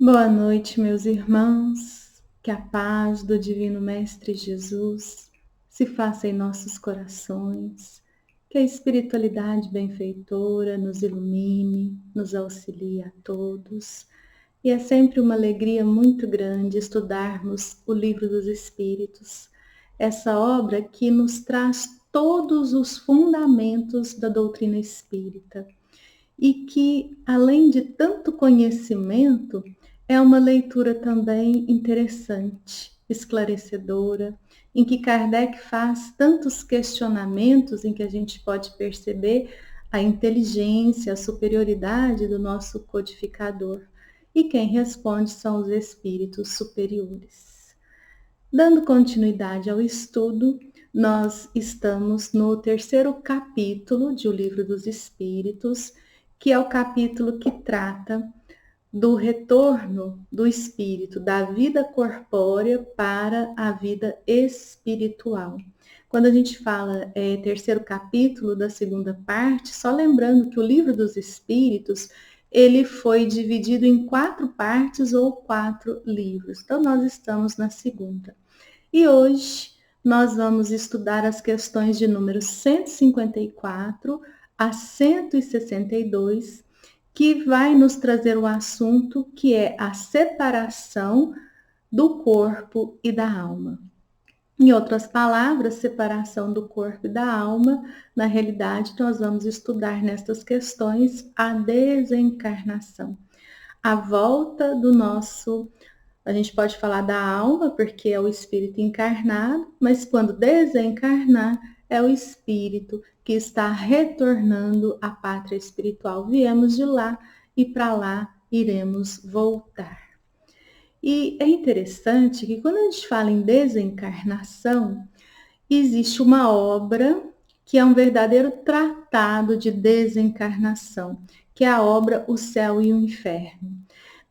Boa noite, meus irmãos. Que a paz do Divino Mestre Jesus se faça em nossos corações, que a espiritualidade benfeitora nos ilumine, nos auxilie a todos. E é sempre uma alegria muito grande estudarmos o Livro dos Espíritos, essa obra que nos traz todos os fundamentos da doutrina espírita e que, além de tanto conhecimento, é uma leitura também interessante, esclarecedora, em que Kardec faz tantos questionamentos em que a gente pode perceber a inteligência, a superioridade do nosso codificador. E quem responde são os espíritos superiores. Dando continuidade ao estudo, nós estamos no terceiro capítulo de O Livro dos Espíritos, que é o capítulo que trata do retorno do espírito, da vida corpórea para a vida espiritual. Quando a gente fala terceiro capítulo da segunda parte, só lembrando que o Livro dos Espíritos ele foi dividido em 4 partes ou 4 livros. Então nós estamos na segunda. E hoje nós vamos estudar as questões de número 154 a 162, que vai nos trazer o assunto que é a separação do corpo e da alma. Em outras palavras, separação do corpo e da alma, na realidade, nós vamos estudar nestas questões a desencarnação, a volta do nosso. A gente pode falar da alma, porque é o espírito encarnado, mas quando desencarnar, é o espírito que está retornando à pátria espiritual. Viemos de lá e para lá iremos voltar. E é interessante que quando a gente fala em desencarnação, existe uma obra que é um verdadeiro tratado de desencarnação, que é a obra O Céu e o Inferno.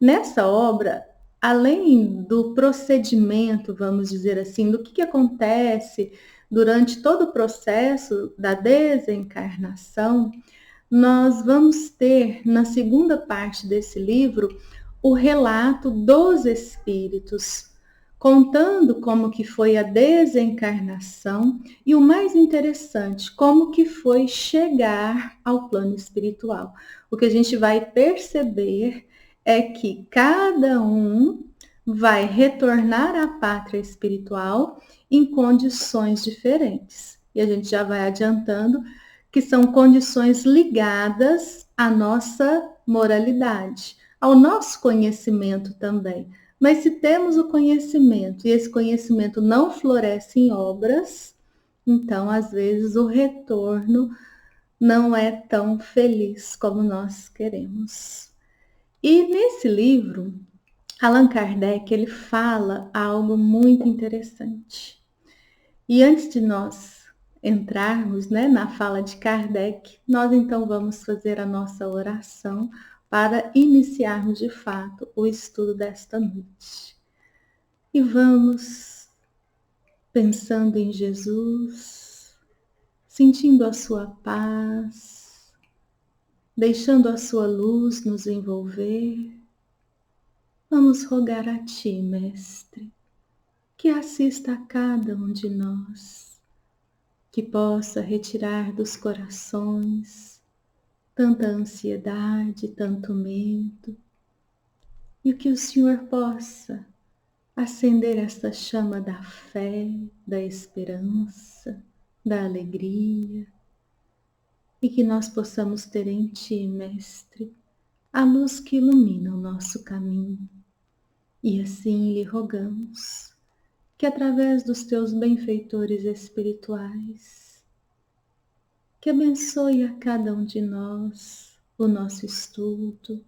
Nessa obra, além do procedimento, vamos dizer assim, do que acontece durante todo o processo da desencarnação, nós vamos ter, na segunda parte desse livro, o relato dos espíritos, contando como que foi a desencarnação e o mais interessante, como que foi chegar ao plano espiritual. O que a gente vai perceber é que cada um vai retornar à pátria espiritual em condições diferentes. E a gente já vai adiantando que são condições ligadas à nossa moralidade, ao nosso conhecimento também. Mas se temos o conhecimento e esse conhecimento não floresce em obras, então às vezes o retorno não é tão feliz como nós queremos. E nesse livro, Allan Kardec ele fala algo muito interessante. E antes de nós entrarmos, na fala de Kardec, nós então vamos fazer a nossa oração para iniciarmos de fato o estudo desta noite. E vamos pensando em Jesus, sentindo a sua paz, deixando a sua luz nos envolver. Vamos rogar a Ti, Mestre, que assista a cada um de nós, que possa retirar dos corações tanta ansiedade, tanto medo, e que o Senhor possa acender esta chama da fé, da esperança, da alegria, e que nós possamos ter em Ti, Mestre, a luz que ilumina o nosso caminho. E assim lhe rogamos que através dos Teus benfeitores espirituais, que abençoe a cada um de nós o nosso estudo,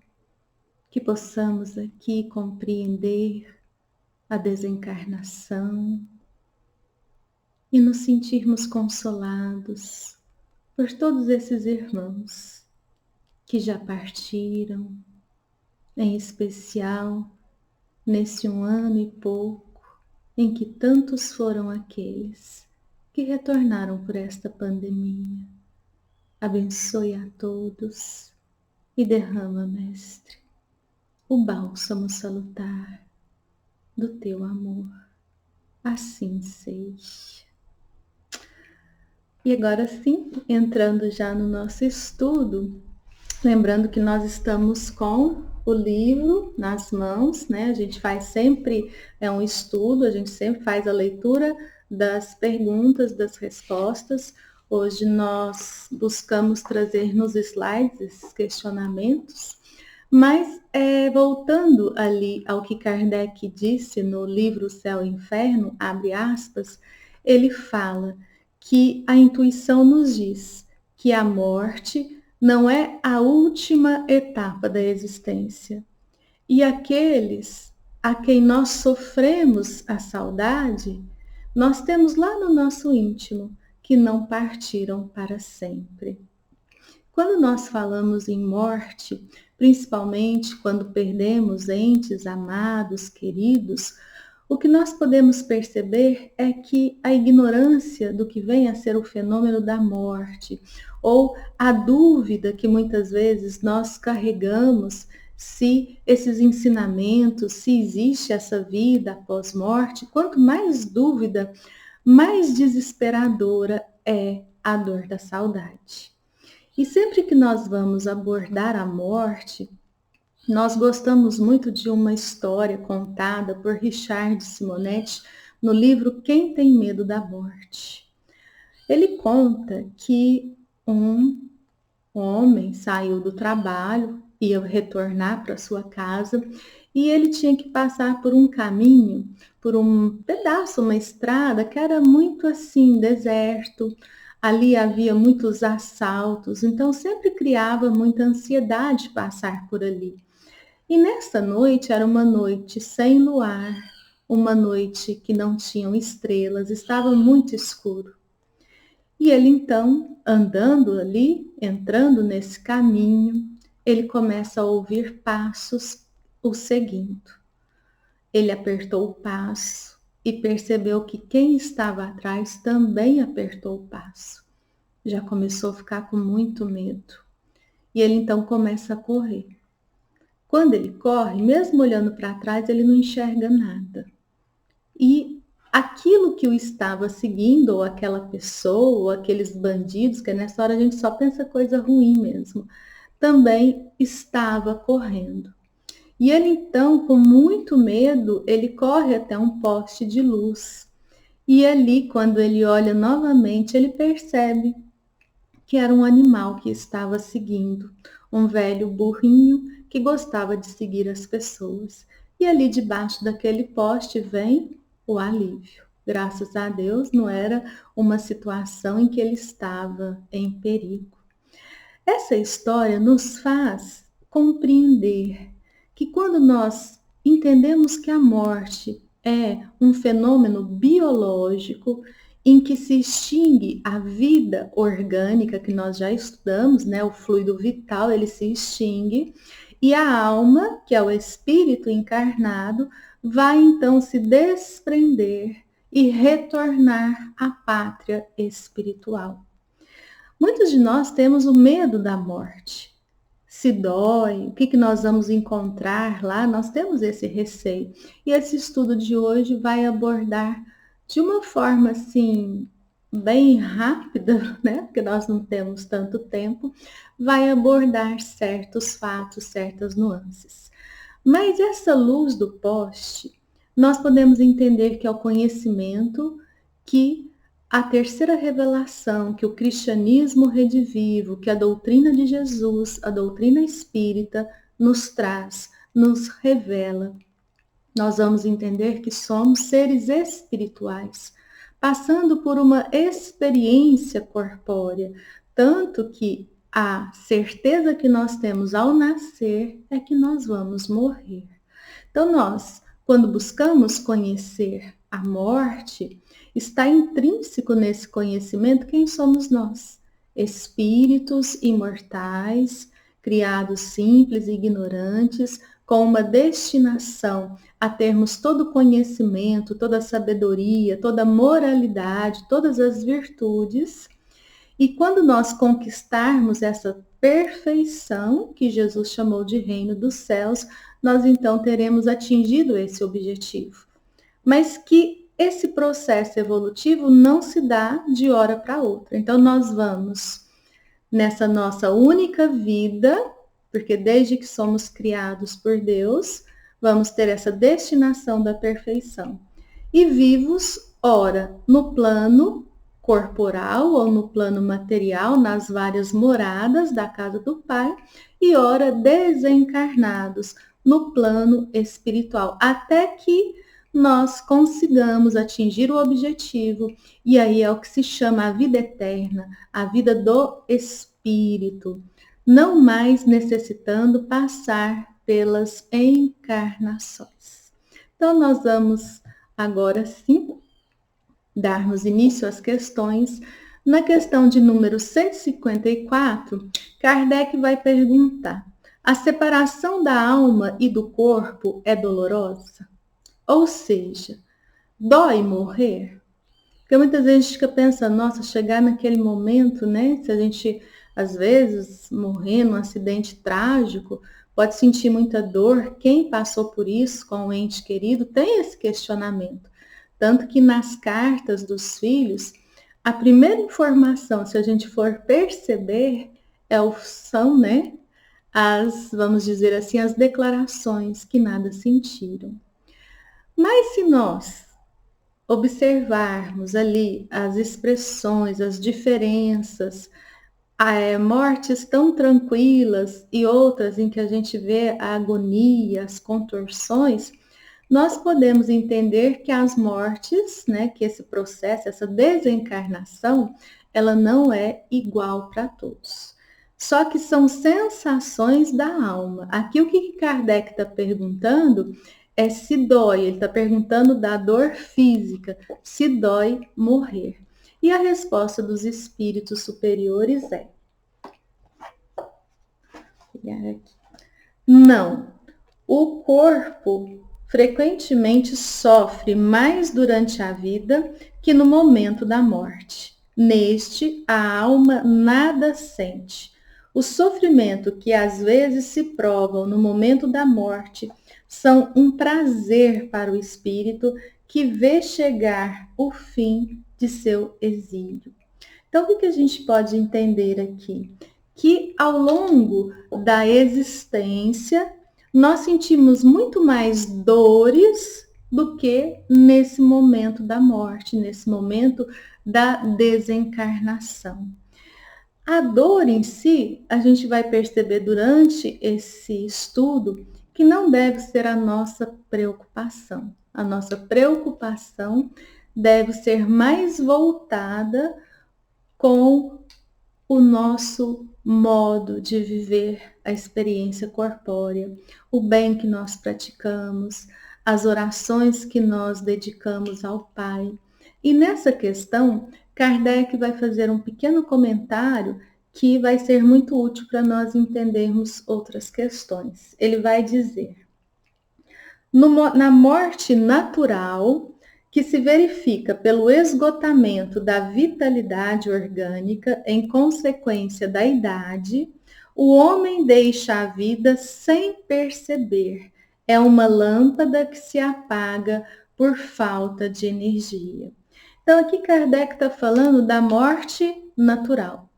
que possamos aqui compreender a desencarnação e nos sentirmos consolados por todos esses irmãos que já partiram, em especial nesse 1 ano e pouco em que tantos foram aqueles que retornaram por esta pandemia. Abençoe a todos e derrama, Mestre, o bálsamo salutar do teu amor. Assim seja. E agora sim, entrando já no nosso estudo, lembrando que nós estamos com o livro nas mãos, né? A gente faz sempre um estudo, a gente sempre faz a leitura das perguntas, das respostas. Hoje nós buscamos trazer nos slides esses questionamentos, mas voltando ali ao que Kardec disse no livro Céu e Inferno, abre aspas, ele fala que a intuição nos diz que a morte não é a última etapa da existência. E aqueles a quem nós sofremos a saudade, nós temos lá no nosso íntimo que não partiram para sempre. Quando nós falamos em morte, principalmente quando perdemos entes amados, queridos, o que nós podemos perceber é que a ignorância do que vem a ser o fenômeno da morte, ou a dúvida que muitas vezes nós carregamos se esses ensinamentos, se existe essa vida após morte, quanto mais dúvida, mais desesperadora é a dor da saudade. E sempre que nós vamos abordar a morte, nós gostamos muito de uma história contada por Richard Simonetti no livro Quem Tem Medo da Morte. Ele conta que um homem saiu do trabalho, ia retornar para sua casa e ele tinha que passar por um caminho, por um pedaço, uma estrada que era muito assim, deserto. Ali havia muitos assaltos, então sempre criava muita ansiedade passar por ali. E nessa noite era uma noite sem luar, uma noite que não tinham estrelas, estava muito escuro. E ele então, andando ali, entrando nesse caminho, ele começa a ouvir passos o seguindo. Ele apertou o passo e percebeu que quem estava atrás também apertou o passo. Já começou a ficar com muito medo. E ele então começa a correr. Quando ele corre, mesmo olhando para trás, ele não enxerga nada. E aquilo que o estava seguindo, ou aquela pessoa, ou aqueles bandidos, que nessa hora a gente só pensa coisa ruim mesmo, também estava correndo. E ele então, com muito medo, ele corre até um poste de luz. E ali, quando ele olha novamente, ele percebe que era um animal que estava seguindo, um velho burrinho que gostava de seguir as pessoas. E ali debaixo daquele poste vem o alívio. Graças a Deus não era uma situação em que ele estava em perigo. Essa história nos faz compreender que quando nós entendemos que a morte é um fenômeno biológico em que se extingue a vida orgânica que nós já estudamos, né? O fluido vital, ele se extingue e a alma, que é o espírito encarnado, vai então se desprender e retornar à pátria espiritual. Muitos de nós temos o medo da morte. Se dói, o que nós vamos encontrar lá, nós temos esse receio. E esse estudo de hoje vai abordar de uma forma assim, bem rápida, né? Porque nós não temos tanto tempo, vai abordar certos fatos, certas nuances. Mas essa luz do poste, nós podemos entender que é o conhecimento que a terceira revelação que o cristianismo redivivo, que a doutrina de Jesus, a doutrina espírita, nos traz, nos revela. Nós vamos entender que somos seres espirituais, passando por uma experiência corpórea, tanto que a certeza que nós temos ao nascer é que nós vamos morrer. Então nós, quando buscamos conhecer a morte, está intrínseco nesse conhecimento quem somos nós, espíritos imortais, criados simples e ignorantes, com uma destinação a termos todo o conhecimento, toda a sabedoria, toda a moralidade, todas as virtudes. E quando nós conquistarmos essa perfeição, que Jesus chamou de reino dos céus, nós então teremos atingido esse objetivo. Mas que esse processo evolutivo não se dá de hora para outra. Então nós vamos nessa nossa única vida, porque desde que somos criados por Deus, vamos ter essa destinação da perfeição. E vivos, ora, no plano corporal ou no plano material, nas várias moradas da casa do Pai, e ora desencarnados no plano espiritual, até que nós consigamos atingir o objetivo, e aí é o que se chama a vida eterna, a vida do espírito, não mais necessitando passar pelas encarnações. Então nós vamos agora sim darmos início às questões. Na questão de número 154, Kardec vai perguntar: a separação da alma e do corpo é dolorosa? Ou seja, dói morrer? Porque muitas vezes a gente fica pensando, nossa, chegar naquele momento, né? Se a gente, às vezes, morrer num acidente trágico, pode sentir muita dor. Quem passou por isso com um ente querido tem esse questionamento. Tanto que nas cartas dos filhos, a primeira informação, se a gente for perceber, são, né, vamos dizer assim, as declarações que nada sentiram. Mas se nós observarmos ali as expressões, as diferenças, mortes tão tranquilas e outras em que a gente vê a agonia, as contorções, nós podemos entender que as mortes, né, que esse processo, essa desencarnação, ela não é igual para todos. Só que são sensações da alma. Aqui o que Kardec está perguntando é se dói, ele está perguntando da dor física, se dói morrer. E a resposta dos espíritos superiores é: não, o corpo frequentemente sofre mais durante a vida que no momento da morte. Neste, a alma nada sente. O sofrimento que às vezes se provam no momento da morte são um prazer para o espírito que vê chegar o fim de seu exílio. Então, o que a gente pode entender aqui? Que ao longo da existência, nós sentimos muito mais dores do que nesse momento da morte, nesse momento da desencarnação. A dor em si, a gente vai perceber durante esse estudo que não deve ser a nossa preocupação. A nossa preocupação deve ser mais voltada com o nosso modo de viver a experiência corpórea, o bem que nós praticamos, as orações que nós dedicamos ao Pai. E nessa questão, Kardec vai fazer um pequeno comentário que vai ser muito útil para nós entendermos outras questões. Ele vai dizer: na morte natural, que se verifica pelo esgotamento da vitalidade orgânica em consequência da idade, o homem deixa a vida sem perceber. É uma lâmpada que se apaga por falta de energia. Então, aqui Kardec está falando da morte natural.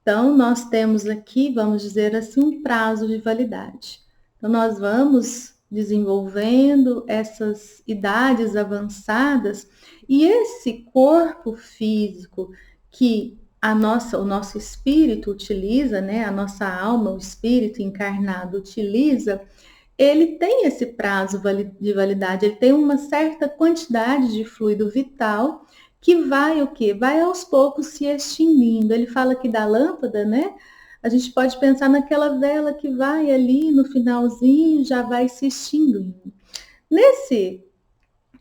Então, nós temos aqui, vamos dizer assim, um prazo de validade. Então, nós vamos desenvolvendo essas idades avançadas e esse corpo físico que o nosso espírito utiliza, né, a nossa alma, o espírito encarnado utiliza, ele tem esse prazo de validade, ele tem uma certa quantidade de fluido vital que vai o quê? Vai aos poucos se extinguindo. Ele fala aqui da lâmpada, né? A gente pode pensar naquela vela que vai ali no finalzinho, já vai se extinguindo. Nesse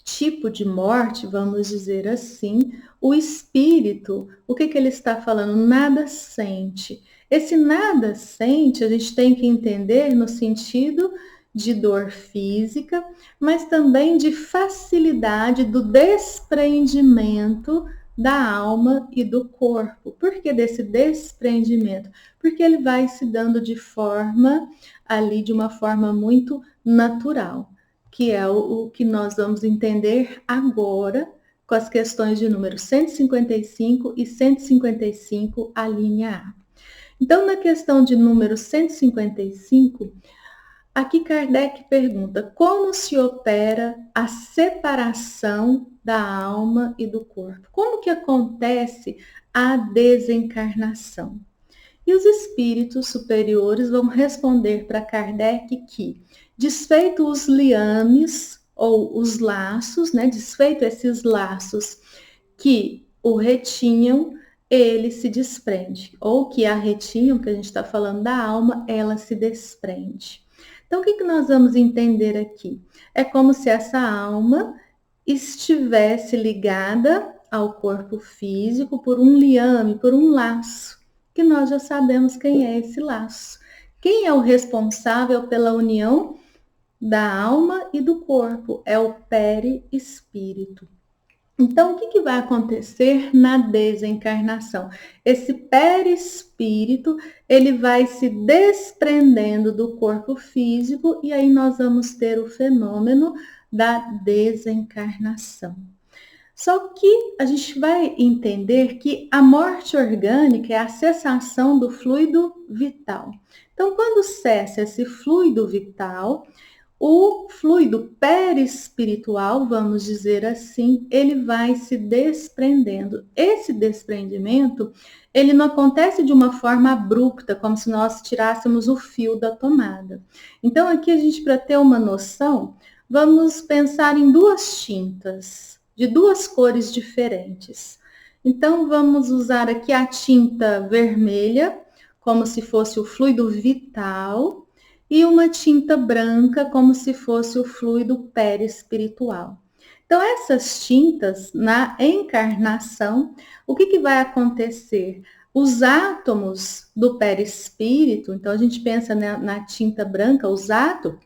tipo de morte, vamos dizer assim, o espírito, o que ele está falando? Nada sente. Esse nada sente, a gente tem que entender no sentido de dor física, mas também de facilidade do desprendimento da alma e do corpo. Por que desse desprendimento? Porque ele vai se dando de uma forma muito natural, que é o que nós vamos entender agora com as questões de número 155 e 155, a linha A. Então, na questão de número 155, aqui Kardec pergunta: como se opera a separação da alma e do corpo? Como que acontece a desencarnação? E os espíritos superiores vão responder para Kardec que, desfeito os liames ou os laços, desfeito esses laços que o retinham, ele se desprende, ou que a retinham, que a gente está falando da alma, ela se desprende. Então, o que nós vamos entender aqui? É como se essa alma estivesse ligada ao corpo físico por um liame, por um laço, que nós já sabemos quem é esse laço. Quem é o responsável pela união da alma e do corpo? É o perispírito. Então, o que vai acontecer na desencarnação? Esse perispírito, ele vai se desprendendo do corpo físico e aí nós vamos ter o fenômeno da desencarnação. Só que a gente vai entender que a morte orgânica é a cessação do fluido vital. Então, quando cessa esse fluido vital, o fluido perispiritual, vamos dizer assim, ele vai se desprendendo. Esse desprendimento, ele não acontece de uma forma abrupta, como se nós tirássemos o fio da tomada. Então, aqui a gente, para ter uma noção, vamos pensar em duas tintas, de duas cores diferentes. Então, vamos usar aqui a tinta vermelha, como se fosse o fluido vital, e uma tinta branca, como se fosse o fluido perispiritual. Então, essas tintas, na encarnação, o que vai acontecer? Os átomos do perispírito, então a gente pensa na tinta branca, os átomos,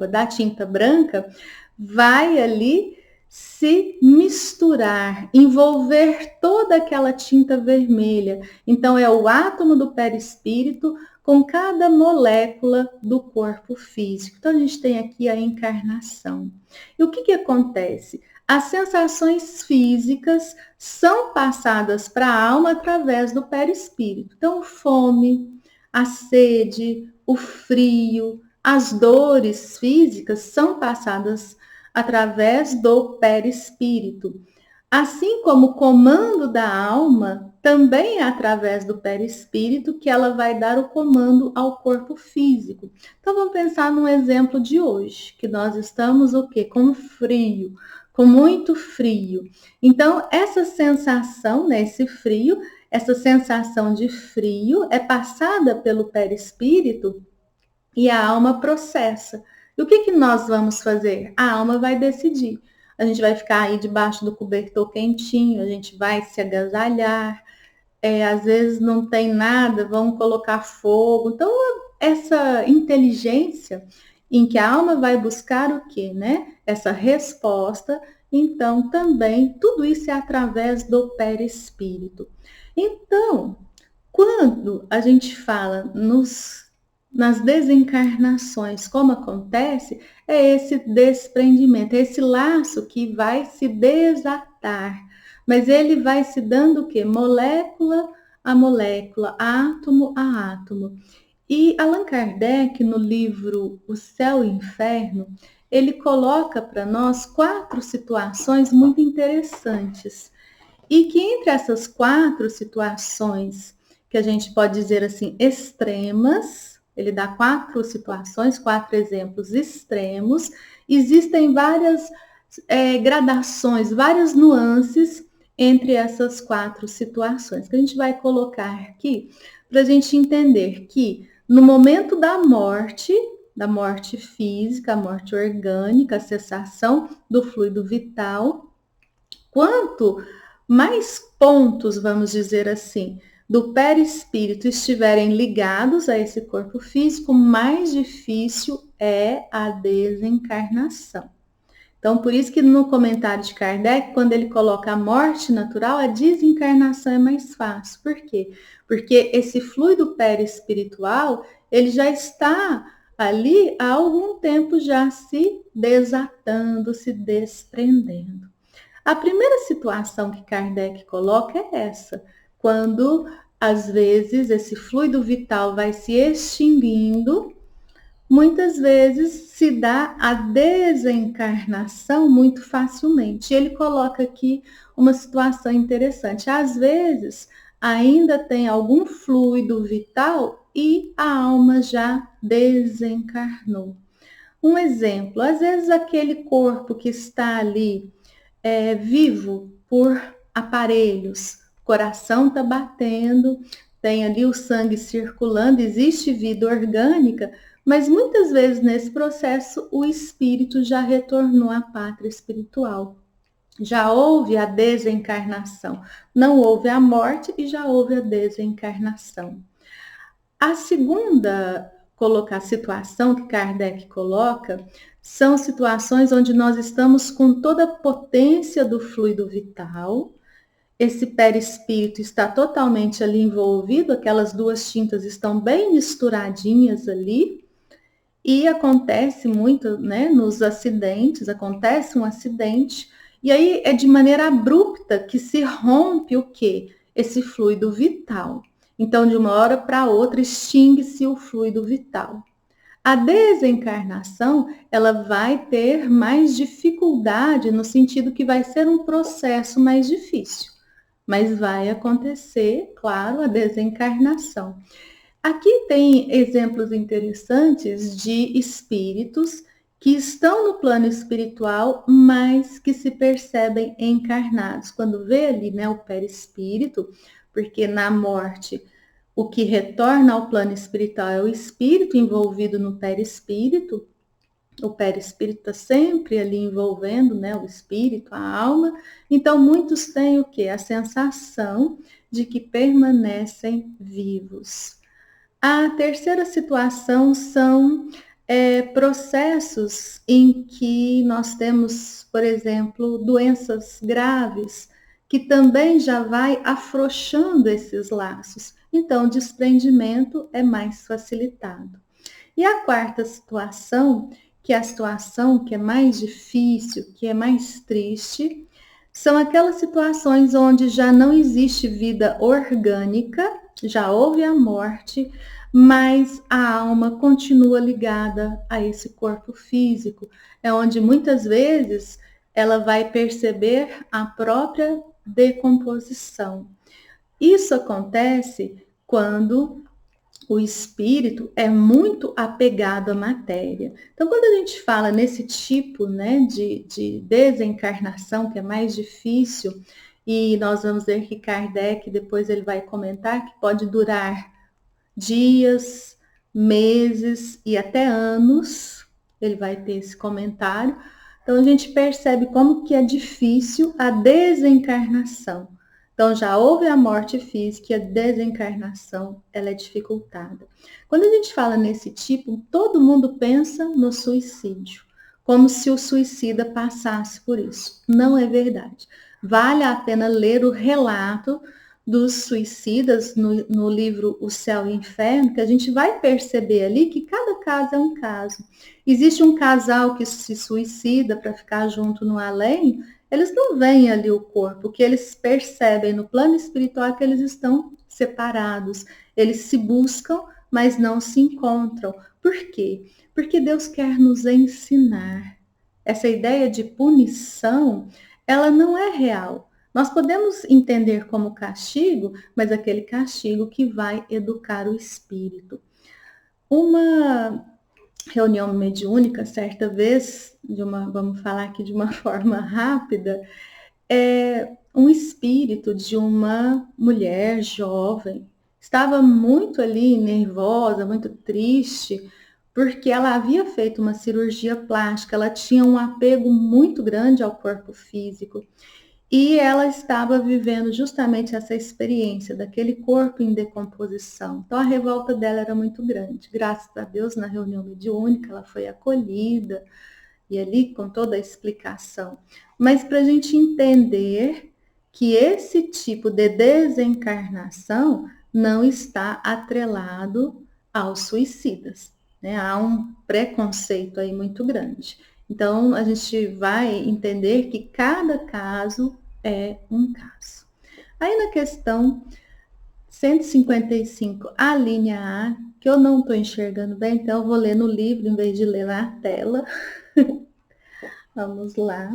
da tinta branca, vai ali se misturar, envolver toda aquela tinta vermelha. Então, é o átomo do perispírito com cada molécula do corpo físico. Então, a gente tem aqui a encarnação. E o que acontece? As sensações físicas são passadas para a alma através do perispírito. Então, fome, a sede, o frio, as dores físicas são passadas através do perispírito. Assim como o comando da alma também é através do perispírito que ela vai dar o comando ao corpo físico. Então vamos pensar num exemplo de hoje, que nós estamos o quê? Com frio, com muito frio. Então essa sensação, esse frio, essa sensação de frio é passada pelo perispírito e a alma processa. E o que nós vamos fazer? A alma vai decidir. A gente vai ficar aí debaixo do cobertor quentinho, a gente vai se agasalhar, às vezes não tem nada, vamos colocar fogo. Então, essa inteligência em que a alma vai buscar o quê, né? Essa resposta, então também tudo isso é através do perispírito. Então, quando a gente fala nas desencarnações, como acontece, é esse desprendimento, é esse laço que vai se desatar, mas ele vai se dando o quê? Molécula a molécula, átomo a átomo. E Allan Kardec, no livro O Céu e o Inferno, ele coloca para nós 4 situações muito interessantes. E que entre essas 4 situações, que a gente pode dizer assim, extremas, ele dá 4 situações, 4 exemplos extremos. Existem várias gradações, várias nuances entre essas 4 situações, que a gente vai colocar aqui para a gente entender que no momento da morte física, a morte orgânica, a cessação do fluido vital, quanto mais pontos, vamos dizer assim, do perispírito estiverem ligados a esse corpo físico, mais difícil é a desencarnação. Então, por isso que no comentário de Kardec, quando ele coloca a morte natural, a desencarnação é mais fácil. Por quê? Porque esse fluido perispiritual, ele já está ali há algum tempo já se desatando, se desprendendo. A primeira situação que Kardec coloca é essa, quando às vezes esse fluido vital vai se extinguindo, muitas vezes se dá a desencarnação muito facilmente. Ele coloca aqui uma situação interessante. Às vezes ainda tem algum fluido vital e a alma já desencarnou. Um exemplo, às vezes aquele corpo que está ali vivo por aparelhos, o coração está batendo, tem ali o sangue circulando, existe vida orgânica, mas muitas vezes nesse processo o espírito já retornou à pátria espiritual. Já houve a desencarnação, não houve a morte e já houve a desencarnação. A segunda situação que Kardec coloca são situações onde nós estamos com toda a potência do fluido vital, esse perispírito está totalmente ali envolvido, aquelas duas tintas estão bem misturadinhas ali, e acontece muito, né, nos acidentes, acontece um acidente, e aí é de maneira abrupta que se rompe o quê? Esse fluido vital. Então, de uma hora para outra, extingue-se o fluido vital. A desencarnação, ela vai ter mais dificuldade, no sentido que vai ser um processo mais difícil, mas vai acontecer, claro, a desencarnação. Aqui tem exemplos interessantes de espíritos que estão no plano espiritual, mas que se percebem encarnados. Quando vê ali, né, o perispírito, porque na morte o que retorna ao plano espiritual é o espírito envolvido no perispírito. O perispírito está sempre ali envolvendo, né, o espírito, a alma. Então, muitos têm o quê? A sensação de que permanecem vivos. A terceira situação são processos em que nós temos, por exemplo, doenças graves, que também já vai afrouxando esses laços. Então, o desprendimento é mais facilitado. E a quarta situação, que é a situação que é mais difícil, que é mais triste, são aquelas situações onde já não existe vida orgânica, já houve a morte, mas a alma continua ligada a esse corpo físico. É onde muitas vezes ela vai perceber a própria decomposição. Isso acontece quando o espírito é muito apegado à matéria. Então, quando a gente fala nesse tipo, né, de desencarnação, que é mais difícil, e nós vamos ver que Kardec, depois ele vai comentar, que pode durar dias, meses e até anos, ele vai ter esse comentário. Então, a gente percebe como que é difícil a desencarnação. Então, já houve a morte física e a desencarnação, ela é dificultada. Quando a gente fala nesse tipo, todo mundo pensa no suicídio, como se o suicida passasse por isso. Não é verdade. Vale a pena ler o relato dos suicidas no livro O Céu e o Inferno, que a gente vai perceber ali que cada caso é um caso. Existe um casal que se suicida para ficar junto no além, eles não veem ali o corpo, o que eles percebem no plano espiritual é que eles estão separados, eles se buscam, mas não se encontram. Por quê? Porque Deus quer nos ensinar. Essa ideia de punição, ela não é real. Nós podemos entender como castigo, mas aquele castigo que vai educar o espírito. Uma reunião mediúnica, certa vez, vamos falar aqui de uma forma rápida, um espírito de uma mulher jovem estava muito ali nervosa, muito triste, porque ela havia feito uma cirurgia plástica, ela tinha um apego muito grande ao corpo físico. E ela estava vivendo justamente essa experiência daquele corpo em decomposição. Então a revolta dela era muito grande. Graças a Deus, na reunião mediúnica, ela foi acolhida e ali com toda a explicação, mas para a gente entender que esse tipo de desencarnação não está atrelado aos suicidas, né? Há um preconceito aí muito grande. Então, a gente vai entender que cada caso é um caso. Aí na questão 155, a linha A, que eu não estou enxergando bem, então eu vou ler no livro em vez de ler na tela. Vamos lá.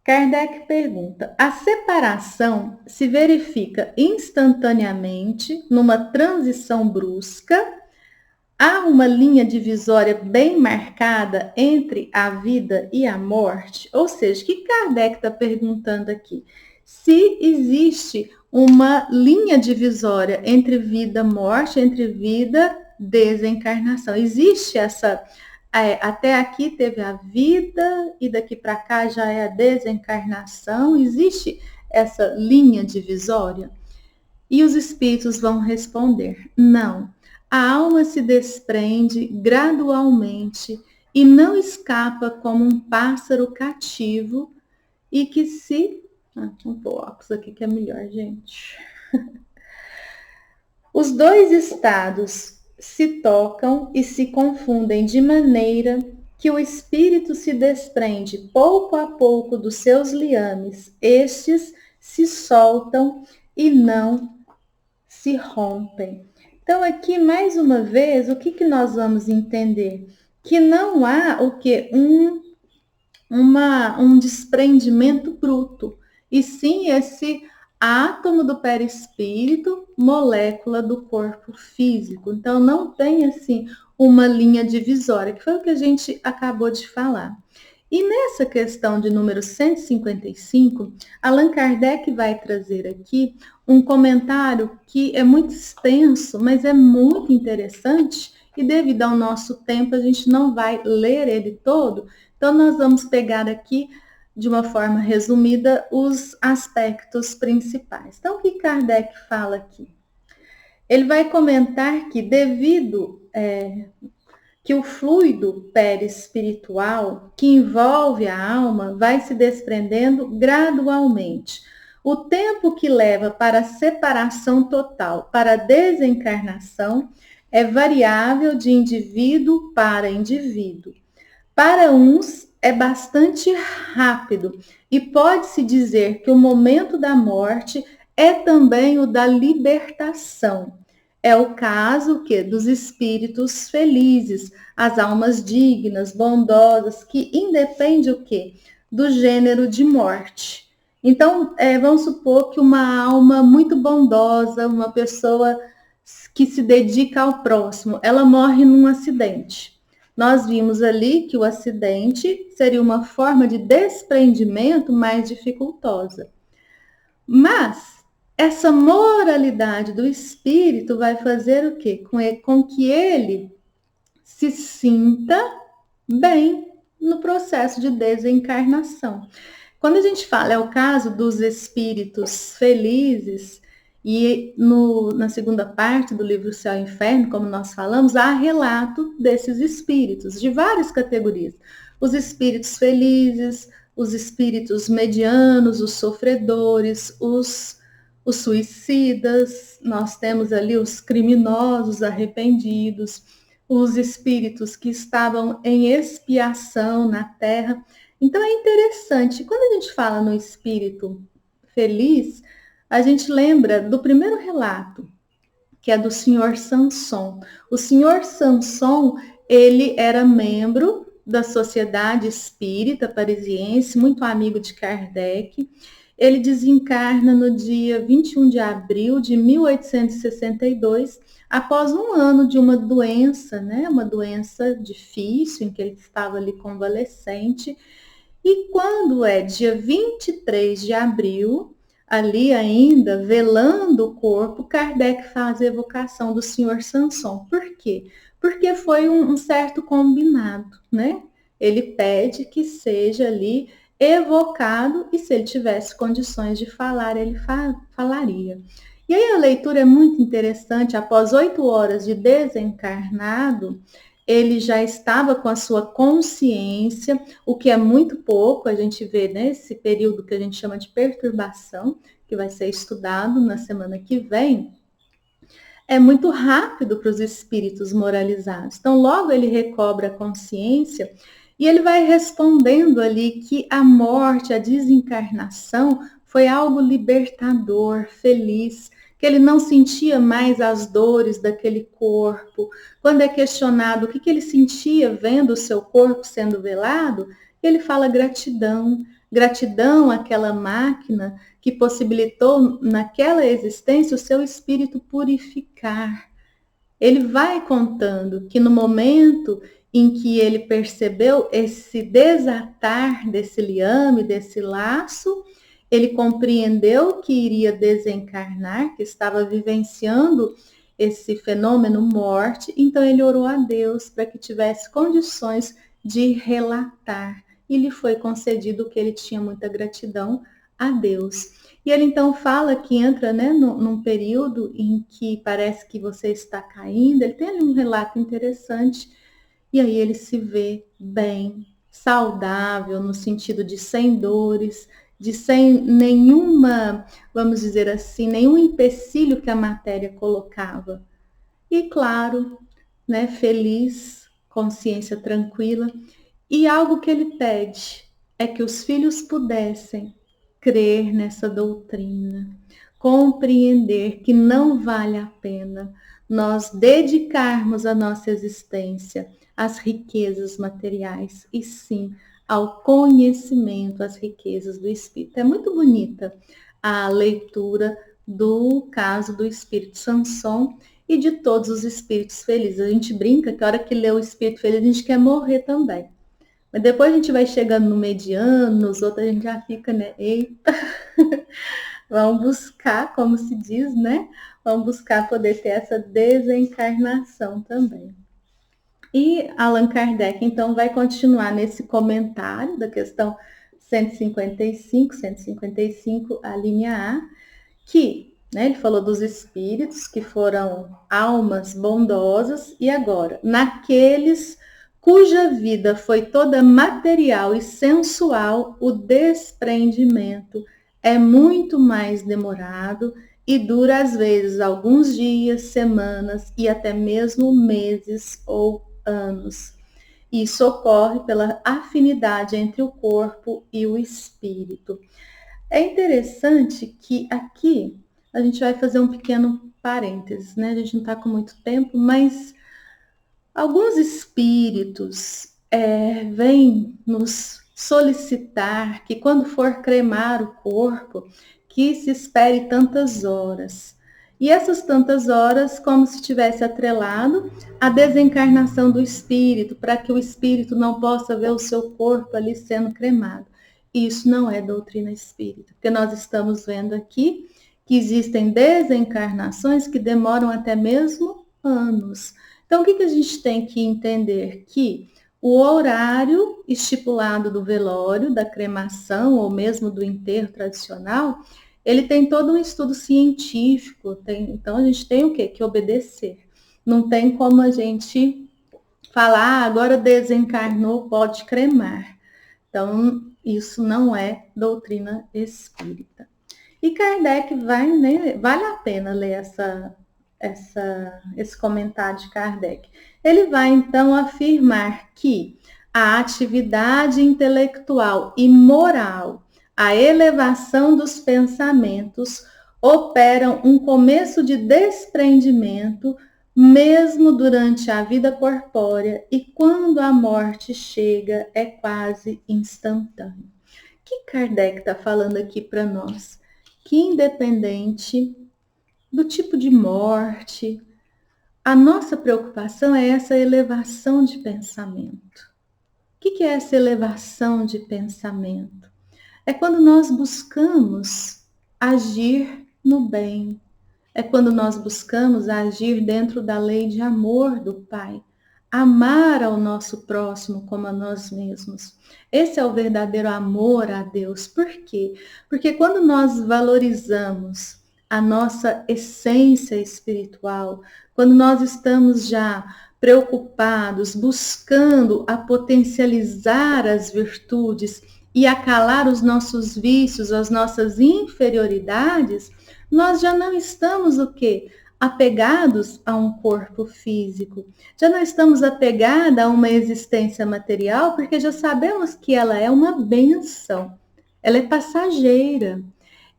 Kardec pergunta: a separação se verifica instantaneamente numa transição brusca? Há uma linha divisória bem marcada entre a vida e a morte? Ou seja, o que Kardec está perguntando aqui? Se existe uma linha divisória entre vida e morte, entre vida e desencarnação. Existe essa... até aqui teve a vida e daqui para cá já é a desencarnação. Existe essa linha divisória? E os espíritos vão responder: não. A alma se desprende gradualmente e não escapa como um pássaro cativo e que se... vou pôr óculos aqui que é melhor, gente. Os dois estados se tocam e se confundem de maneira que o espírito se desprende pouco a pouco dos seus liames. Estes se soltam e não se rompem. Então, aqui, mais uma vez, o que nós vamos entender? Que não há o que? Um desprendimento bruto, e sim esse átomo do perispírito, molécula do corpo físico. Então, não tem, assim, uma linha divisória, que foi o que a gente acabou de falar. E nessa questão de número 155, Allan Kardec vai trazer aqui um comentário que é muito extenso, mas é muito interessante, e devido ao nosso tempo a gente não vai ler ele todo, então nós vamos pegar aqui, de uma forma resumida, os aspectos principais. Então, o que Kardec fala aqui? Ele vai comentar que devido... que o fluido perispiritual que envolve a alma vai se desprendendo gradualmente. O tempo que leva para a separação total, para a desencarnação, é variável de indivíduo para indivíduo. Para uns é bastante rápido e pode-se dizer que o momento da morte é também o da libertação. É o caso dos espíritos felizes, as almas dignas, bondosas, que independe o quê? Do gênero de morte. Então, vamos supor que uma alma muito bondosa, uma pessoa que se dedica ao próximo, ela morre num acidente. Nós vimos ali que o acidente seria uma forma de desprendimento mais dificultosa. Mas essa moralidade do espírito vai fazer o quê? Com que ele se sinta bem no processo de desencarnação. Quando a gente fala, é o caso dos espíritos felizes, e na segunda parte do livro Céu e Inferno, como nós falamos, há relato desses espíritos, de várias categorias. Os espíritos felizes, os espíritos medianos, os sofredores, os suicidas, nós temos ali os criminosos arrependidos, os espíritos que estavam em expiação na terra. Então é interessante, quando a gente fala no espírito feliz, a gente lembra do primeiro relato, que é do senhor Samson. O senhor Samson, ele era membro da Sociedade Espírita Parisiense, muito amigo de Kardec. Ele desencarna no dia 21 de abril de 1862, após um ano de uma doença, né? Uma doença difícil, em que ele estava ali convalescente. E quando é dia 23 de abril, ali ainda, velando o corpo, Kardec faz a evocação do senhor Samson. Por quê? Porque foi um certo combinado, né? Ele pede que seja ali evocado, e se ele tivesse condições de falar, ele falaria. E aí a leitura é muito interessante. Após 8 horas de desencarnado, ele já estava com a sua consciência, o que é muito pouco, a gente vê nesse período que a gente chama de perturbação, que vai ser estudado na semana que vem, é muito rápido para os espíritos moralizados. Então, logo ele recobra a consciência e ele vai respondendo ali que a morte, a desencarnação, foi algo libertador, feliz, que ele não sentia mais as dores daquele corpo. Quando é questionado o que ele sentia vendo o seu corpo sendo velado, ele fala gratidão. Gratidão àquela máquina que possibilitou naquela existência o seu espírito purificar. Ele vai contando que no momento em que ele percebeu esse desatar desse liame, desse laço, ele compreendeu que iria desencarnar, que estava vivenciando esse fenômeno morte, então ele orou a Deus para que tivesse condições de relatar. E lhe foi concedido que ele tinha muita gratidão a Deus. E ele então fala que entra, né, num período em que parece que você está caindo. Ele tem ali um relato interessante. E aí ele se vê bem, saudável, no sentido de sem dores, de sem nenhuma, vamos dizer assim, nenhum empecilho que a matéria colocava. E claro, né, feliz, consciência tranquila. E algo que ele pede é que os filhos pudessem crer nessa doutrina, compreender que não vale a pena nós dedicarmos a nossa existência às riquezas materiais e sim ao conhecimento, às riquezas do Espírito. É muito bonita a leitura do caso do Espírito Sanson e de todos os espíritos felizes. A gente brinca que a hora que lê o Espírito Feliz a gente quer morrer também. Mas depois a gente vai chegando no mediano, nos outros a gente já fica, né? Eita, vamos buscar, como se diz, né? Vamos buscar poder ter essa desencarnação também. E Allan Kardec, então, vai continuar nesse comentário da questão 155, a linha A, que, né, ele falou dos espíritos que foram almas bondosas, e agora, naqueles cuja vida foi toda material e sensual, o desprendimento é muito mais demorado e dura às vezes alguns dias, semanas e até mesmo meses ou anos. Isso ocorre pela afinidade entre o corpo e o espírito. É interessante que aqui a gente vai fazer um pequeno parênteses, né? A gente não está com muito tempo, mas alguns espíritos vêm nos solicitar que quando for cremar o corpo, que se espere tantas horas. E essas tantas horas, como se tivesse atrelado a desencarnação do espírito, para que o espírito não possa ver o seu corpo ali sendo cremado. Isso não é doutrina espírita, porque nós estamos vendo aqui que existem desencarnações que demoram até mesmo anos. Então, o que a gente tem que entender? Que o horário estipulado do velório, da cremação ou mesmo do enterro tradicional, ele tem todo um estudo científico, então a gente tem o quê? Que obedecer. Não tem como a gente falar, agora desencarnou, pode cremar. Então, isso não é doutrina espírita. E Kardec vai, né, vale a pena ler esse comentário de Kardec. Ele vai, então, afirmar que a atividade intelectual e moral, a elevação dos pensamentos, operam um começo de desprendimento, mesmo durante a vida corpórea, e quando a morte chega, é quase instantâneo. O que Kardec está falando aqui para nós? Que independente do tipo de morte, a nossa preocupação é essa elevação de pensamento. O que é essa elevação de pensamento? É quando nós buscamos agir no bem. É quando nós buscamos agir dentro da lei de amor do Pai. Amar ao nosso próximo como a nós mesmos. Esse é o verdadeiro amor a Deus. Por quê? Porque quando nós valorizamos a nossa essência espiritual, quando nós estamos já preocupados, buscando a potencializar as virtudes e acalar os nossos vícios, as nossas inferioridades, nós já não estamos o quê? Apegados a um corpo físico. Já não estamos apegados a uma existência material, porque já sabemos que ela é uma bênção. Ela é passageira.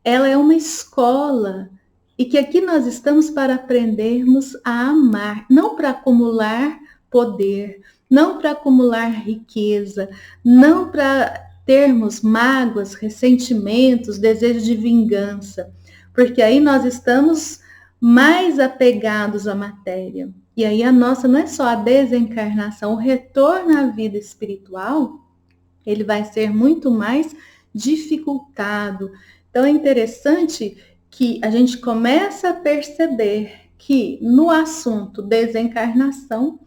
Ela é uma escola. E que aqui nós estamos para aprendermos a amar, não para acumular poder, não para acumular riqueza, não para termos mágoas, ressentimentos, desejo de vingança, porque aí nós estamos mais apegados à matéria. E aí a nossa não é só a desencarnação, o retorno à vida espiritual, ele vai ser muito mais dificultado. Então é interessante que a gente começa a perceber que no assunto desencarnação,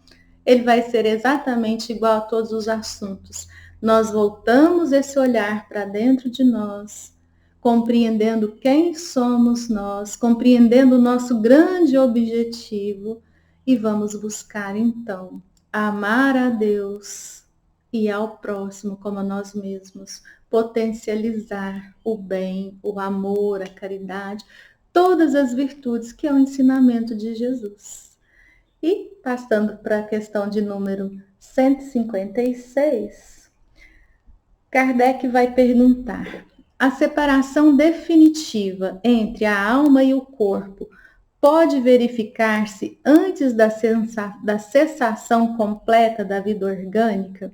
ele vai ser exatamente igual a todos os assuntos. Nós voltamos esse olhar para dentro de nós, compreendendo quem somos nós, compreendendo o nosso grande objetivo e vamos buscar então amar a Deus e ao próximo como a nós mesmos, potencializar o bem, o amor, a caridade, todas as virtudes que é o ensinamento de Jesus. E passando para a questão de número 156, Kardec vai perguntar: a separação definitiva entre a alma e o corpo pode verificar-se antes da cessação completa da vida orgânica?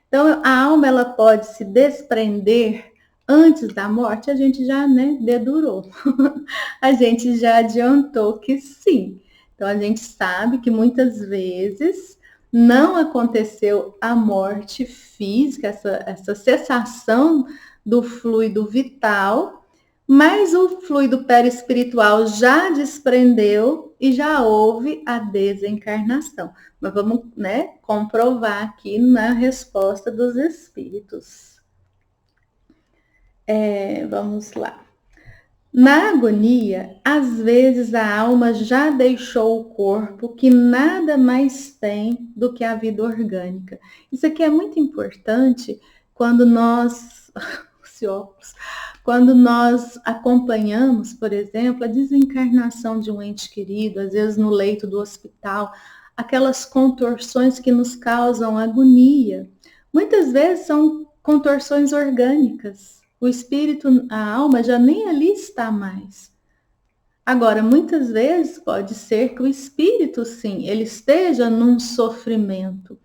Então, a alma ela pode se desprender antes da morte? A gente já dedurou. A gente já adiantou que sim. Então, a gente sabe que muitas vezes não aconteceu a morte física, essa cessação do fluido vital, mas o fluido perispiritual já desprendeu e já houve a desencarnação. Mas vamos comprovar aqui na resposta dos espíritos. Vamos lá. Na agonia, às vezes a alma já deixou o corpo, que nada mais tem do que a vida orgânica. Isso aqui é muito importante quando nós acompanhamos, por exemplo, a desencarnação de um ente querido, às vezes no leito do hospital, aquelas contorções que nos causam agonia. Muitas vezes são contorções orgânicas. O espírito, a alma já nem ali está mais. Agora, muitas vezes pode ser que o espírito, sim, ele esteja num sofrimento.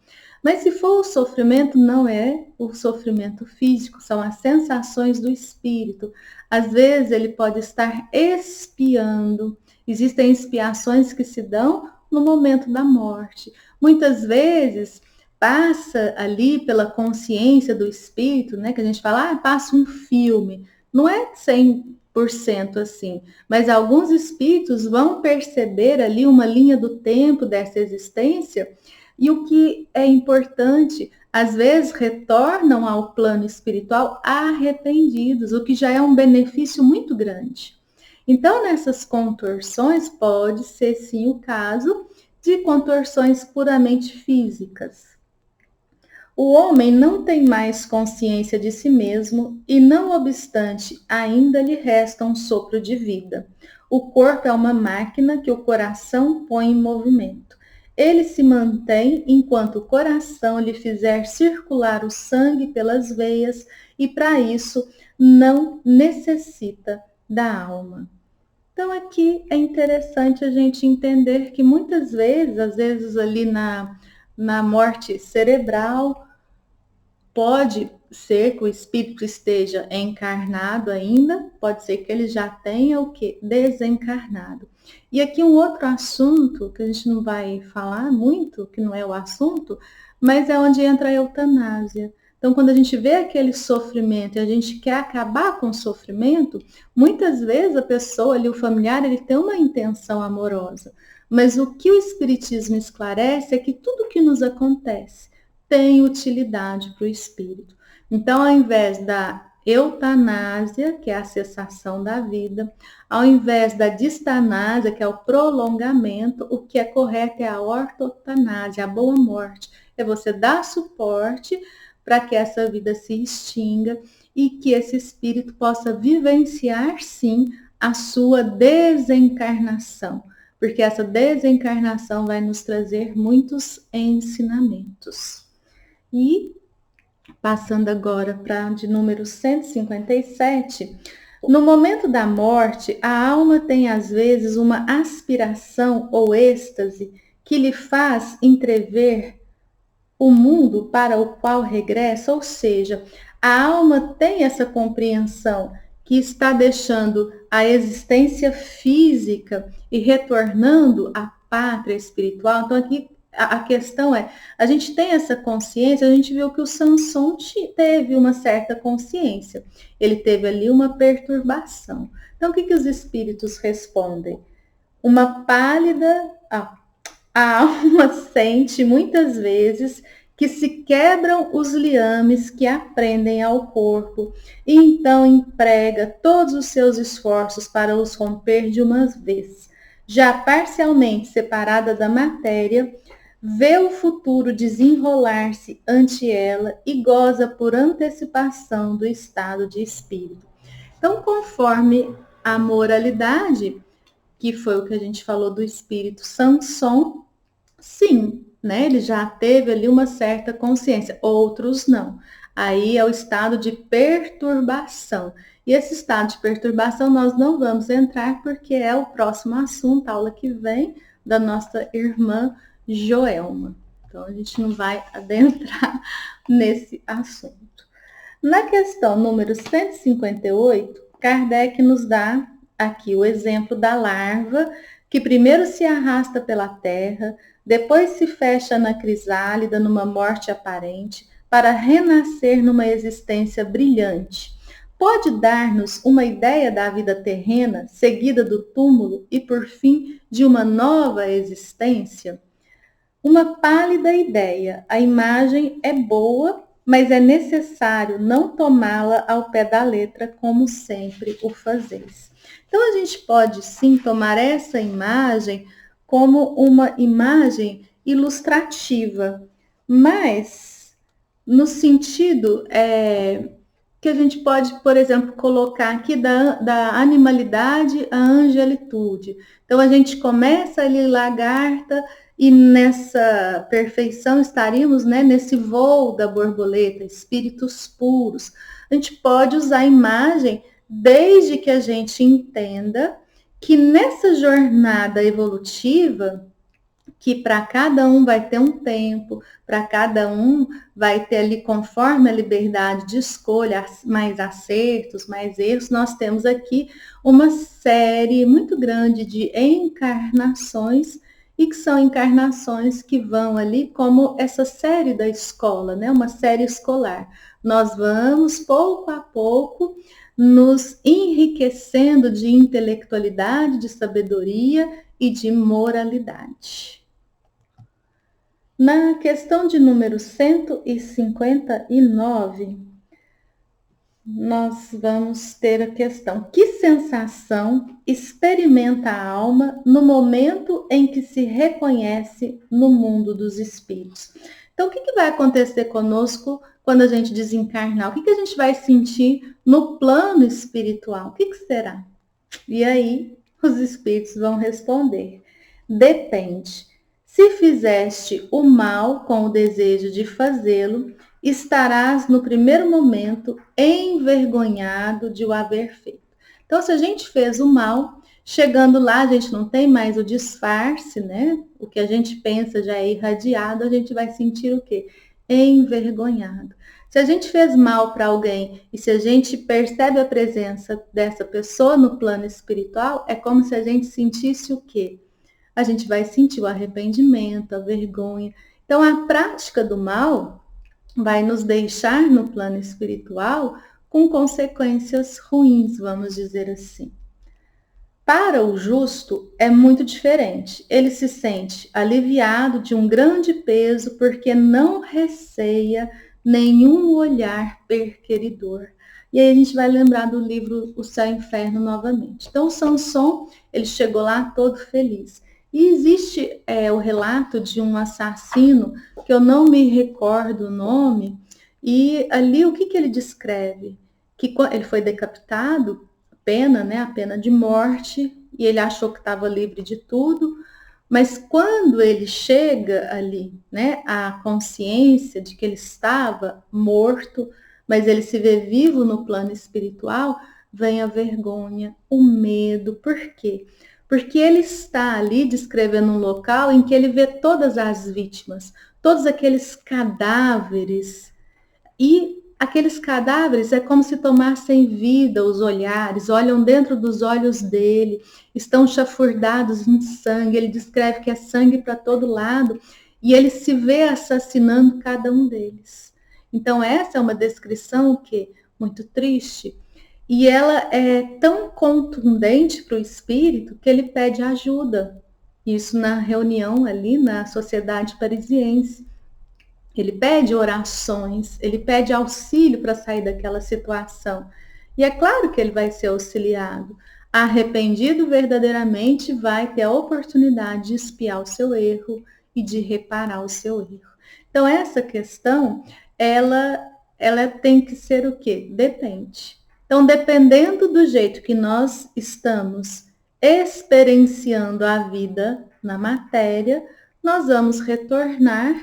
Mas se for o sofrimento, não é o sofrimento físico, são as sensações do espírito. Às vezes ele pode estar expiando. Existem expiações que se dão no momento da morte. Muitas vezes passa ali pela consciência do espírito, que a gente fala, passa um filme. Não é 100% assim, mas alguns espíritos vão perceber ali uma linha do tempo dessa existência e o que é importante, às vezes retornam ao plano espiritual arrependidos, o que já é um benefício muito grande. Então, nessas contorções, pode ser sim o caso de contorções puramente físicas. O homem não tem mais consciência de si mesmo e, não obstante, ainda lhe resta um sopro de vida. O corpo é uma máquina que o coração põe em movimento. Ele se mantém enquanto o coração lhe fizer circular o sangue pelas veias e, para isso, não necessita da alma. Então, aqui é interessante a gente entender que muitas vezes, às vezes ali na morte cerebral, pode ser que o espírito esteja encarnado ainda, pode ser que ele já tenha o quê? Desencarnado. E aqui um outro assunto, que a gente não vai falar muito, que não é o assunto, mas é onde entra a eutanásia. Então, quando a gente vê aquele sofrimento e a gente quer acabar com o sofrimento, muitas vezes a pessoa ali, o familiar, ele tem uma intenção amorosa. Mas o que o Espiritismo esclarece é que tudo que nos acontece tem utilidade para o espírito. Então, ao invés da eutanásia, que é a cessação da vida, ao invés da distanásia, que é o prolongamento, o que é correto é a ortotanásia, a boa morte. É você dar suporte para que essa vida se extinga e que esse espírito possa vivenciar, sim, a sua desencarnação, porque essa desencarnação vai nos trazer muitos ensinamentos. E passando agora para de número 157, no momento da morte, a alma tem às vezes uma aspiração ou êxtase que lhe faz entrever o mundo para o qual regressa, ou seja, a alma tem essa compreensão que está deixando a existência física e retornando à pátria espiritual. Então aqui a questão é, a gente tem essa consciência, a gente viu que o Samson teve uma certa consciência, ele teve ali uma perturbação. Então o que os espíritos respondem? Uma pálida, a alma sente muitas vezes que se quebram os liames que aprendem ao corpo e então emprega todos os seus esforços para os romper de uma vez. Já parcialmente separada da matéria, vê o futuro desenrolar-se ante ela e goza por antecipação do estado de espírito. Então, conforme a moralidade, que foi o que a gente falou do espírito Samson, sim, né? Ele já teve ali uma certa consciência, outros não. Aí é o estado de perturbação. E esse estado de perturbação nós não vamos entrar porque é o próximo assunto, a aula que vem da nossa irmã Joelma. Então a gente não vai adentrar nesse assunto. Na questão número 158, Kardec nos dá aqui o exemplo da larva que primeiro se arrasta pela terra, depois se fecha na crisálida numa morte aparente, para renascer numa existência brilhante. Pode dar-nos uma ideia da vida terrena, seguida do túmulo e, por fim, de uma nova existência? Uma pálida ideia. A imagem é boa, mas é necessário não tomá-la ao pé da letra, como sempre o fazeis. Então, a gente pode sim tomar essa imagem como uma imagem ilustrativa, mas no sentido que a gente pode, por exemplo, colocar aqui da animalidade à angelitude. Então, a gente começa ali lagarta e nessa perfeição estaríamos, né, nesse voo da borboleta, espíritos puros. A gente pode usar a imagem desde que a gente entenda que nessa jornada evolutiva, que para cada um vai ter um tempo, para cada um vai ter ali, conforme a liberdade de escolha, mais acertos, mais erros, nós temos aqui uma série muito grande de encarnações, e que são encarnações que vão ali como essa série da escola, né? Uma série escolar. Nós vamos, pouco a pouco, nos enriquecendo de intelectualidade, de sabedoria e de moralidade. Na questão de número 159, nós vamos ter a questão: que sensação experimenta a alma no momento em que se reconhece no mundo dos espíritos? Então, o que vai acontecer conosco quando a gente desencarnar? O que a gente vai sentir no plano espiritual? O que será? E aí, os espíritos vão responder: depende. Se fizeste o mal com o desejo de fazê-lo, estarás no primeiro momento envergonhado de o haver feito. Então, se a gente fez o mal, chegando lá, a gente não tem mais o disfarce, né? O que a gente pensa já é irradiado, a gente vai sentir o quê? Envergonhado. Se a gente fez mal para alguém e se a gente percebe a presença dessa pessoa no plano espiritual, é como se a gente sentisse o quê? A gente vai sentir o arrependimento, a vergonha. Então, a prática do mal vai nos deixar no plano espiritual com consequências ruins, vamos dizer assim. Para o justo é muito diferente. Ele se sente aliviado de um grande peso porque não receia nenhum olhar perqueridor. E aí a gente vai lembrar do livro O Céu e o Inferno novamente. Então, Samson, ele chegou lá todo feliz. E existe o relato de um assassino, que eu não me recordo o nome, e ali o que ele descreve? Que ele foi decapitado, pena, né, a pena de morte, e ele achou que estava livre de tudo, mas quando ele chega ali, né, à consciência de que ele estava morto, mas ele se vê vivo no plano espiritual, vem a vergonha, o medo. Por quê? Porque ele está ali descrevendo um local em que ele vê todas as vítimas, todos aqueles cadáveres, e aqueles cadáveres é como se tomassem vida os olhares, olham dentro dos olhos dele, estão chafurdados em sangue. Ele descreve que é sangue para todo lado e ele se vê assassinando cada um deles. Então essa é uma descrição que muito triste, e ela é tão contundente para o espírito que ele pede ajuda. Isso na reunião ali na Sociedade Parisiense. Ele pede orações, ele pede auxílio para sair daquela situação. E é claro que ele vai ser auxiliado. Arrependido verdadeiramente vai ter a oportunidade de expiar o seu erro e de reparar o seu erro. Então essa questão, ela tem que ser o quê? Depende. Então, dependendo do jeito que nós estamos experienciando a vida na matéria, nós vamos retornar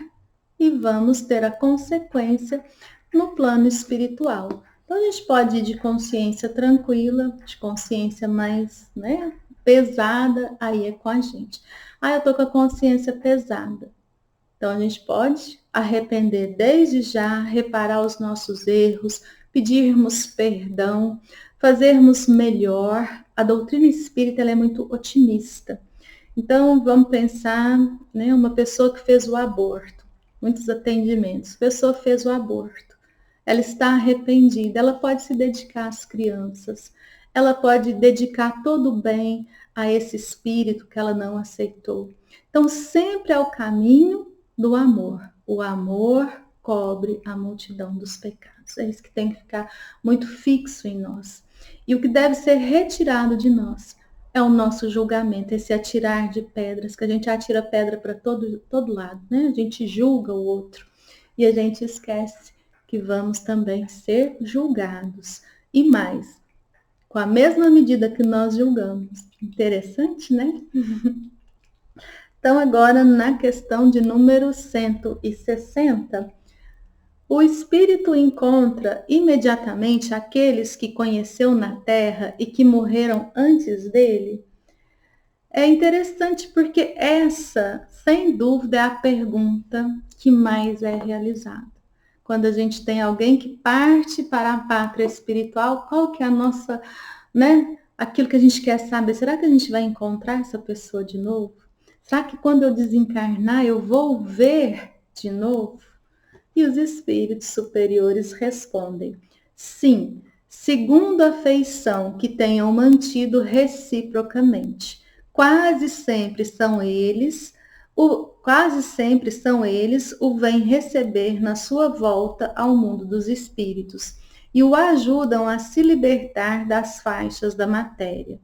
e vamos ter a consequência no plano espiritual. Então a gente pode ir de consciência tranquila, de consciência mais, né, pesada, aí é com a gente. Ah, eu tô com a consciência pesada. Então a gente pode arrepender desde já, reparar os nossos erros, pedirmos perdão, fazermos melhor. A doutrina espírita ela é muito otimista. Então vamos pensar, né, uma pessoa que fez o aborto, muitos atendimentos, a pessoa fez o aborto, ela está arrependida, ela pode se dedicar às crianças, ela pode dedicar todo o bem a esse espírito que ela não aceitou. Então sempre é o caminho do amor. O amor cobre a multidão dos pecados. É isso que tem que ficar muito fixo em nós. E o que deve ser retirado de nós é o nosso julgamento, esse atirar de pedras, que a gente atira pedra para todo lado, né? A gente julga o outro e a gente esquece que vamos também ser julgados. E mais, com a mesma medida que nós julgamos. Interessante, né? Então, agora na questão de número 160, o espírito encontra imediatamente aqueles que conheceu na terra e que morreram antes dele? É interessante porque essa, sem dúvida, é a pergunta que mais é realizada. Quando a gente tem alguém que parte para a pátria espiritual, qual que é a nossa, né? Aquilo que a gente quer saber, será que a gente vai encontrar essa pessoa de novo? Será que quando eu desencarnar eu vou ver de novo? E os espíritos superiores respondem: sim, segundo a feição que tenham mantido reciprocamente. Quase sempre são eles o vêm receber na sua volta ao mundo dos espíritos e o ajudam a se libertar das faixas da matéria.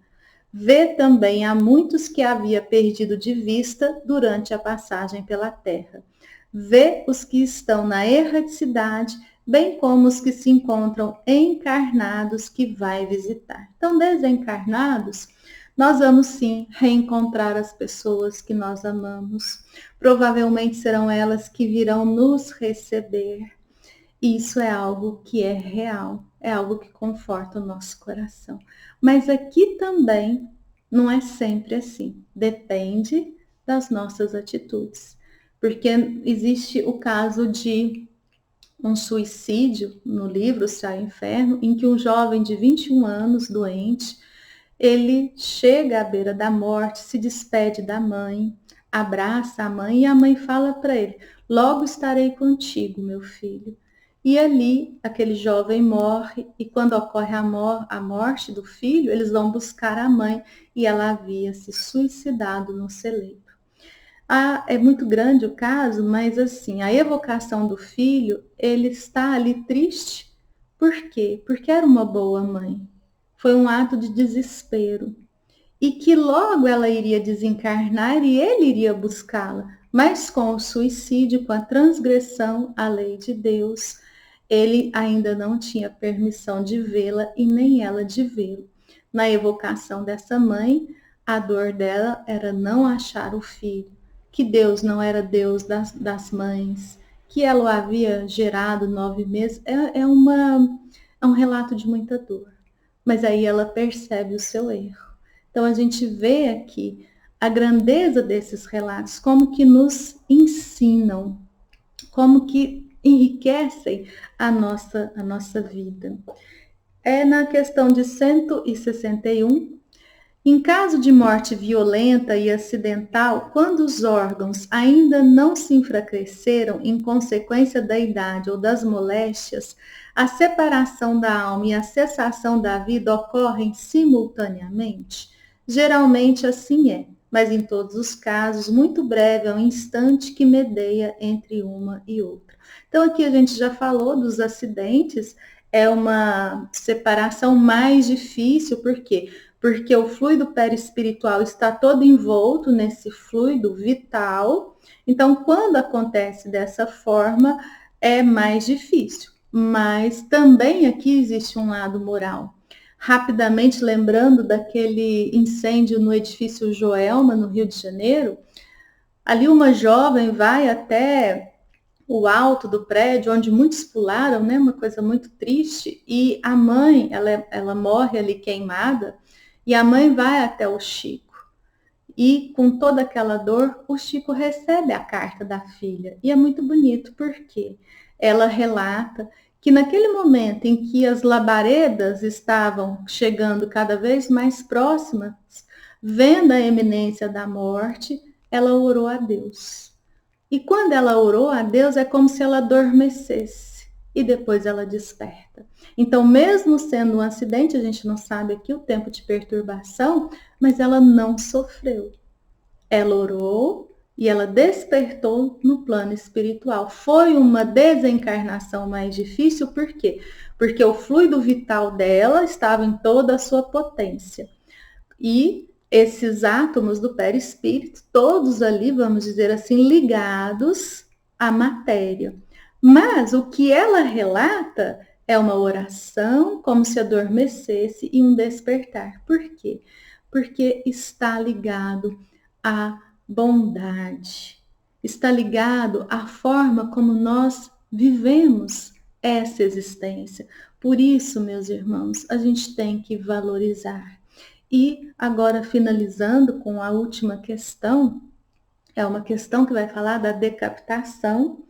Vê também a muitos que havia perdido de vista durante a passagem pela terra. Vê os que estão na erraticidade, bem como os que se encontram encarnados que vai visitar. Então, desencarnados, nós vamos sim reencontrar as pessoas que nós amamos. Provavelmente serão elas que virão nos receber. Isso é algo que é real, é algo que conforta o nosso coração. Mas aqui também não é sempre assim. Depende das nossas atitudes. Porque existe o caso de um suicídio no livro Céu e Inferno, em que um jovem de 21 anos, doente, ele chega à beira da morte, se despede da mãe, abraça a mãe e a mãe fala para ele: logo estarei contigo, meu filho. E ali aquele jovem morre, e quando ocorre a morte do filho, eles vão buscar a mãe e ela havia se suicidado no celeiro. É muito grande o caso, mas assim, a evocação do filho, ele está ali triste Por quê? Porque era uma boa mãe. Foi um ato de desespero. E que logo ela iria desencarnar e ele iria buscá-la. Mas com o suicídio, com a transgressão à lei de Deus, ele ainda não tinha permissão de vê-la e nem ela de vê-lo. Na evocação dessa mãe, a dor dela era não achar o filho, que Deus não era Deus das mães, que ela o havia gerado 9 meses. É um relato de muita dor. Mas aí ela percebe o seu erro. Então a gente vê aqui a grandeza desses relatos, como que nos ensinam, como que enriquecem a nossa vida. É na questão de 161. Em caso de morte violenta e acidental, quando os órgãos ainda não se enfraqueceram em consequência da idade ou das moléstias, a separação da alma e a cessação da vida ocorrem simultaneamente? Geralmente assim é, mas em todos os casos, muito breve é um instante que medeia entre uma e outra. Então aqui a gente já falou dos acidentes, é uma separação mais difícil, por quê? Porque o fluido perispiritual está todo envolto nesse fluido vital. Então, quando acontece dessa forma, é mais difícil. Mas também aqui existe um lado moral. Rapidamente lembrando daquele incêndio no edifício Joelma, no Rio de Janeiro, ali uma jovem vai até o alto do prédio, onde muitos pularam, né? Uma coisa muito triste. E a mãe, ela morre ali queimada, e a mãe vai até o Chico. E com toda aquela dor, o Chico recebe a carta da filha. E é muito bonito, porque ela relata que naquele momento em que as labaredas estavam chegando cada vez mais próximas, vendo a iminência da morte, ela orou a Deus. E quando ela orou a Deus, é como se ela adormecesse e depois ela desperta. Então, mesmo sendo um acidente, a gente não sabe aqui o tempo de perturbação, mas ela não sofreu. Ela orou e ela despertou no plano espiritual. Foi uma desencarnação mais difícil, por quê? Porque o fluido vital dela estava em toda a sua potência. E esses átomos do perispírito, todos ali, vamos dizer assim, ligados à matéria. Mas o que ela relata é uma oração, como se adormecesse, e um despertar. Por quê? Porque está ligado à bondade, está ligado à forma como nós vivemos essa existência. Por isso, meus irmãos, a gente tem que valorizar. E agora, finalizando com a última questão, é uma questão que vai falar da decapitação.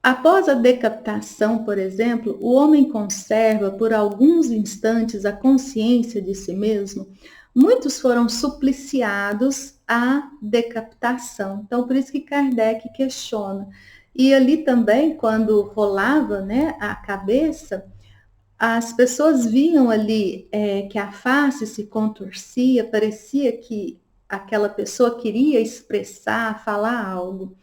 Após a decapitação, por exemplo, o homem conserva por alguns instantes a consciência de si mesmo. Muitos foram supliciados à decapitação. Então, por isso que Kardec questiona. E ali também, quando rolava, né, a cabeça, as pessoas viam ali que a face se contorcia, parecia que aquela pessoa queria expressar, falar algo.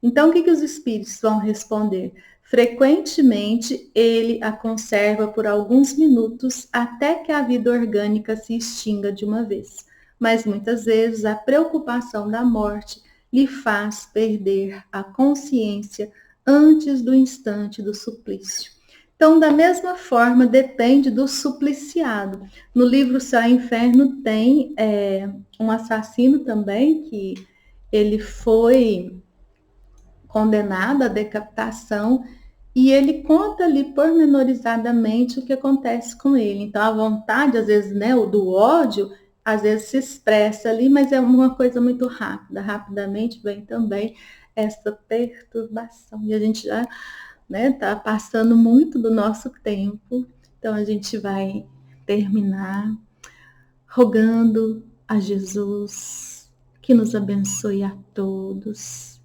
Então, o que os espíritos vão responder? Frequentemente, ele a conserva por alguns minutos até que a vida orgânica se extinga de uma vez. Mas muitas vezes a preocupação da morte lhe faz perder a consciência antes do instante do suplício. Então, da mesma forma, depende do supliciado. No livro Céu e Inferno tem um assassino também, que ele foi condenado à decapitação, e ele conta ali pormenorizadamente o que acontece com ele. Então, a vontade, às vezes, né, do ódio, às vezes se expressa ali, mas é uma coisa muito rápida. Rapidamente vem também essa perturbação. E a gente já tá passando muito do nosso tempo, então a gente vai terminar rogando a Jesus que nos abençoe a todos,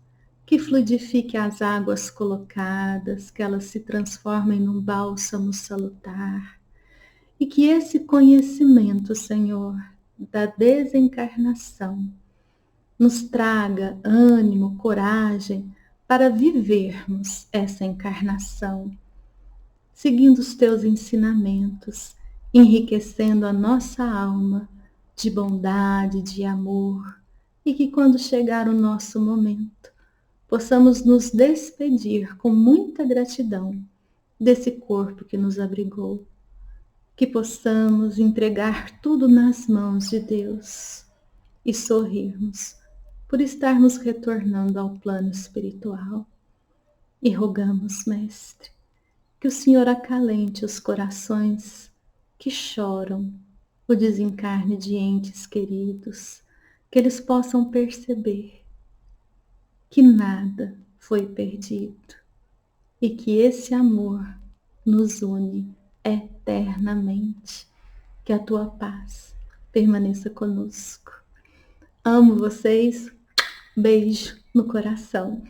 que fluidifique as águas colocadas, que elas se transformem num bálsamo salutar, e que esse conhecimento, Senhor, da desencarnação, nos traga ânimo, coragem para vivermos essa encarnação seguindo os teus ensinamentos, enriquecendo a nossa alma de bondade, de amor, e que quando chegar o nosso momento, possamos nos despedir com muita gratidão desse corpo que nos abrigou, que possamos entregar tudo nas mãos de Deus e sorrirmos por estarmos retornando ao plano espiritual. E rogamos, Mestre, que o Senhor acalente os corações que choram o desencarne de entes queridos, que eles possam perceber que nada foi perdido e que esse amor nos une eternamente. Que a tua paz permaneça conosco. Amo vocês. Beijo no coração.